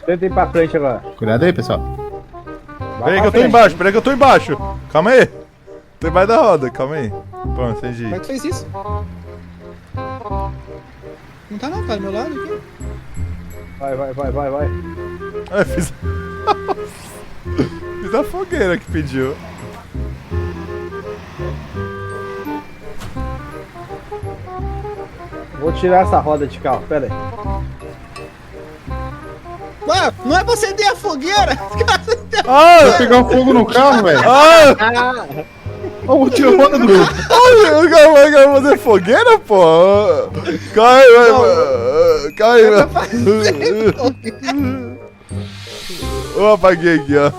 Tenta ir pra frente agora. Cuidado aí, pessoal. Peraí que eu tô embaixo, peraí que eu tô embaixo. Calma aí. Tô embaixo da roda, calma aí. Pronto, acendi. Como é que tu fez isso? Não tá não, tá do meu lado aqui. Vai. Ah, fiz... fiz a fogueira que pediu. Vou tirar essa roda de carro, pera aí. Ué, não é pra acender a fogueira? Vai pegar um fogo no carro, velho. Vamos tirar a roda do grupo. O cara vai fazer fogueira, pô? Cai, vai. Cai, velho. Eu apaguei aqui, ó.